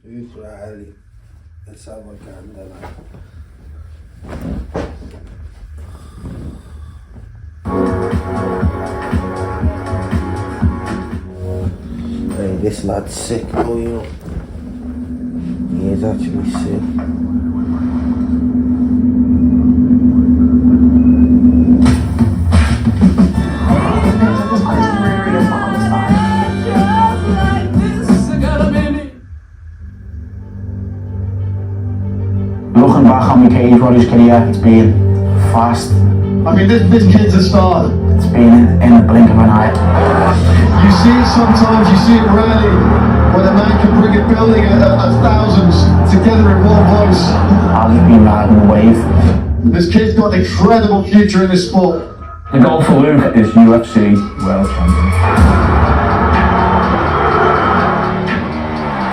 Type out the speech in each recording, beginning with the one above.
Usually, it's how I can do that. Hey, this lad's sick though, you know. He is actually sick. Looking back on my Cage Warriors career, it's been fast. I mean, this kid's a star. It's been in the blink of an eye. You see it sometimes, you see it rarely, when a man can bring a building of thousands together in one voice. I've just been riding the wave. This kid's got an incredible future in this sport. The goal for Luke is UFC World Champion.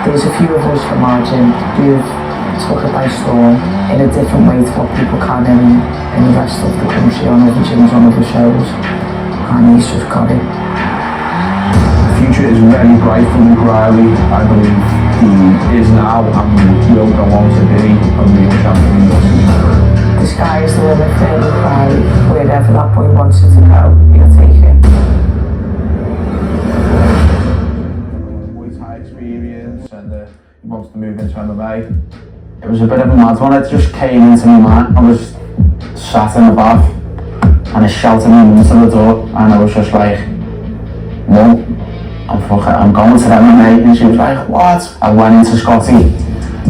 There's a few of us from our gym who've took it by storm in a different way to what people can in the rest of the country, on other gyms, on other shows, and he's just got it. The future is very bright for Luke Riley. I believe he is now and will go on to be a real champion in UFC. The sky is the limit for Luke Riley. Wherever that boy wants it to go, he'll take it. Boy's high experience and he wants to move into MMA. It was a bit of a mad one. It just came into my mind. I was sat in the bath and it shouted me into the door, and I was just like, "No, I'm going to the MMA." And she was like, "What?" I went into Scotty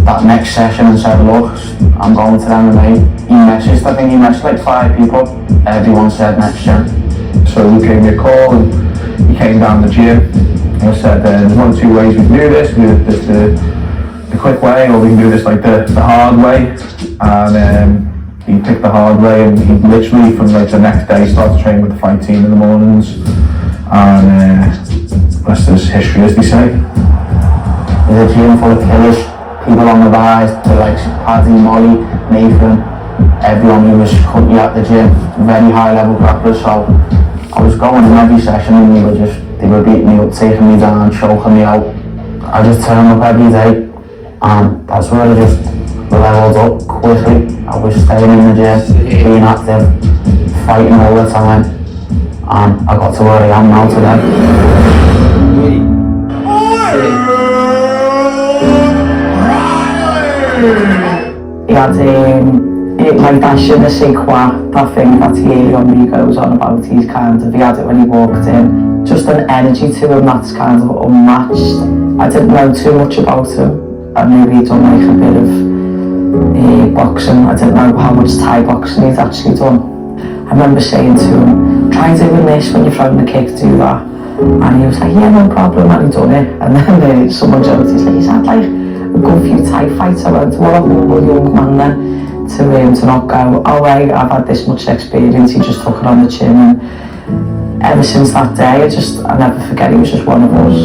that next session and said, "Look, I'm going to the MMA." I think he messaged like 5 people. Everyone said next gen. So he gave me a call and he came down the gym and I said, "There's 1 or 2 ways we can do this. We can do this the quick way, or we can do this like the hard way." And he picked the hard way, and he literally from like the next day started training with the fight team in the mornings, and that's just history, as they say. There's a gym full of killers, people on the rise, the likes of Paddy, Molly, Nathan, everyone who was currently at the gym, very high level grapplers. So I was going in every session and they were beating me up, taking me down, choking me out. I just turned up every day. That's where I just leveled up quickly. I was staying in the gym, being active, fighting all the time, and I got to where I am now today. He had like that je ne sais quoi, that thing that Thierry Henry goes on about. He had it when he walked in. Just an energy to him that's kind of unmatched. I didn't know too much about him. I knew he'd done like a bit of boxing. I didn't know how much Thai boxing he'd actually done. I remember saying to him, "Try doing this when you're throwing the kick, do that." And he was like, "Yeah, no problem," and he done it. And then someone joked, he's like, "He's had like a good few Thai fights." I went, "What a humble young man then to not go, oh right, I've had this much experience." He just took it on the chin, and ever since that day, I never forget, he was just one of us.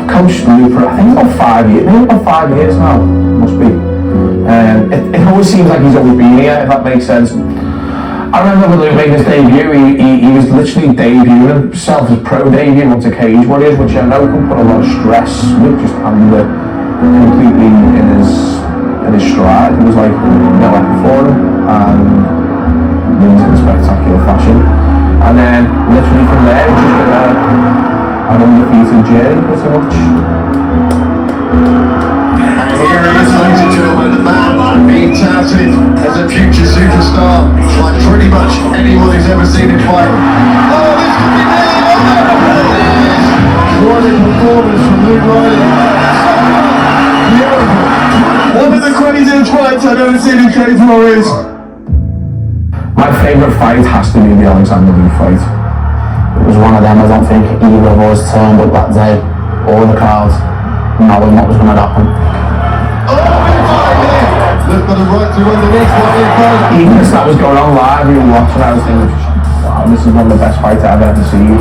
Coached Luke for I think about 5 years, maybe about 5 years now, must be. It always seems like he's always been here, if that makes sense. I remember when Luke made his debut, he was literally debuting himself as pro debut onto Cage Warriors, which I know can put a lot of stress. Luke just handled it completely in his stride. It was like no effort for him, and wins in spectacular fashion. And then literally from there, it's just been an undefeated journey, pretty much. And here he is, ladies and gentlemen, the man being touted as a future superstar, like pretty much anyone who's ever seen him fight. Oh, this could be it! What a performance from Luke Riley. Beautiful. One of the craziest fights I've ever seen in Cage Warriors. My favourite fight has to be the Alexander Luke fight. It was one of them. I don't think either of us turned up that day, or the crowd, knowing what was going to happen. Look for the right to underneath. Even as that was going on live, we were watching, I was thinking, wow, this is one of the best fights I've ever seen.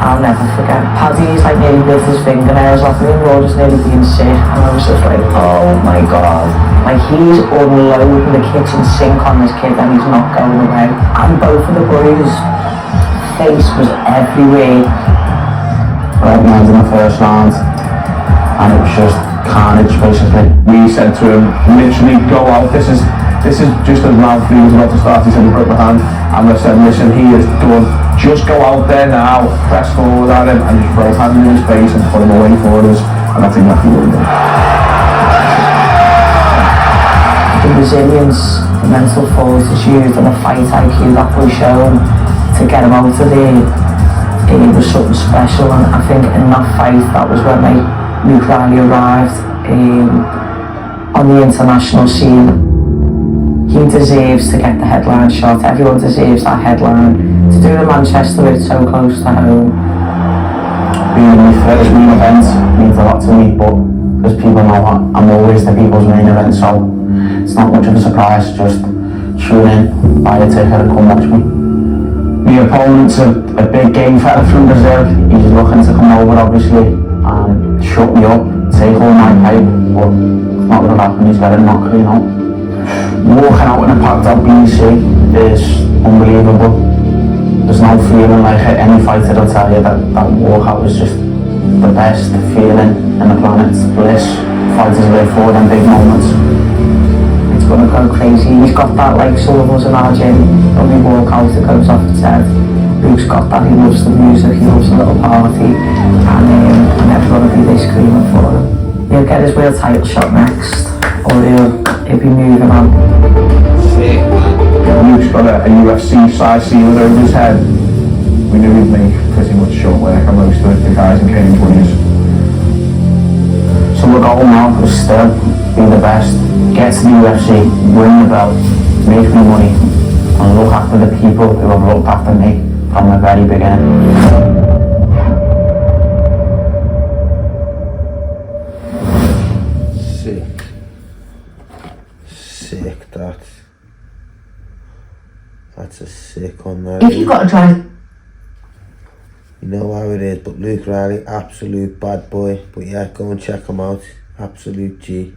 I'll never forget. Paddy's like nearly with his fingernails off me, and we're all just nearly being sick, and I was just like, oh my god. Like, he's unloading the kitchen sink on this kid and he's not going away. And both of the boys' face was everywhere. I recognized in the first round, and it was just carnage basically. We said to him, literally go out, this is just as Ralph was about to start, he said he broke my hand, and we said, listen, he is done, just go out there now, press forward at him and just throw his hand in his face and put him away for us, and that's exactly what we did. The resilience, the mental fortitude and the fight IQ that was shown to get him out of there, it was something special. And I think in that fight, that was when Luke Riley arrived on the international scene. He deserves to get the headline shot. Everyone deserves that headline. To do the Manchester, it's so close to home. Being my first main event means a lot to me, but as people know, I'm always the people's main event, so it's not much of a surprise. Just tune in, buy a ticket and come watch me. The opponent's a big game fella from Brazil. He's looking to come over obviously and shut me up, take all my pipe, but it's not going to happen. He's got a knocker, you know. Walking out in a packed out BC is unbelievable. There's no feeling like it. Any fighter will tell you that walkout is just the best feeling in the planet. It's bliss. Fighters live for them big moments. It's gonna go crazy. He's got that, like some of us in our gym, when we walk out it goes off its head. Luke's got that, he loves the music, he loves a little party, and everyone will be there screaming for him. He'll get his world title shot next, or he'll be moving on. Sick, man. Luke's got a UFC size ceiling over his head. We knew he'd make pretty much short work on most of the guys in cage winners. So the goal now is still be the best, get to the UFC, win the belt, make me money, and look after the people who have looked after me from the very beginning. Sick, that's a sick one there. If you've got to try, You know how it is, but Luke Riley, absolute bad boy. But yeah, go and check him out. Absolute G.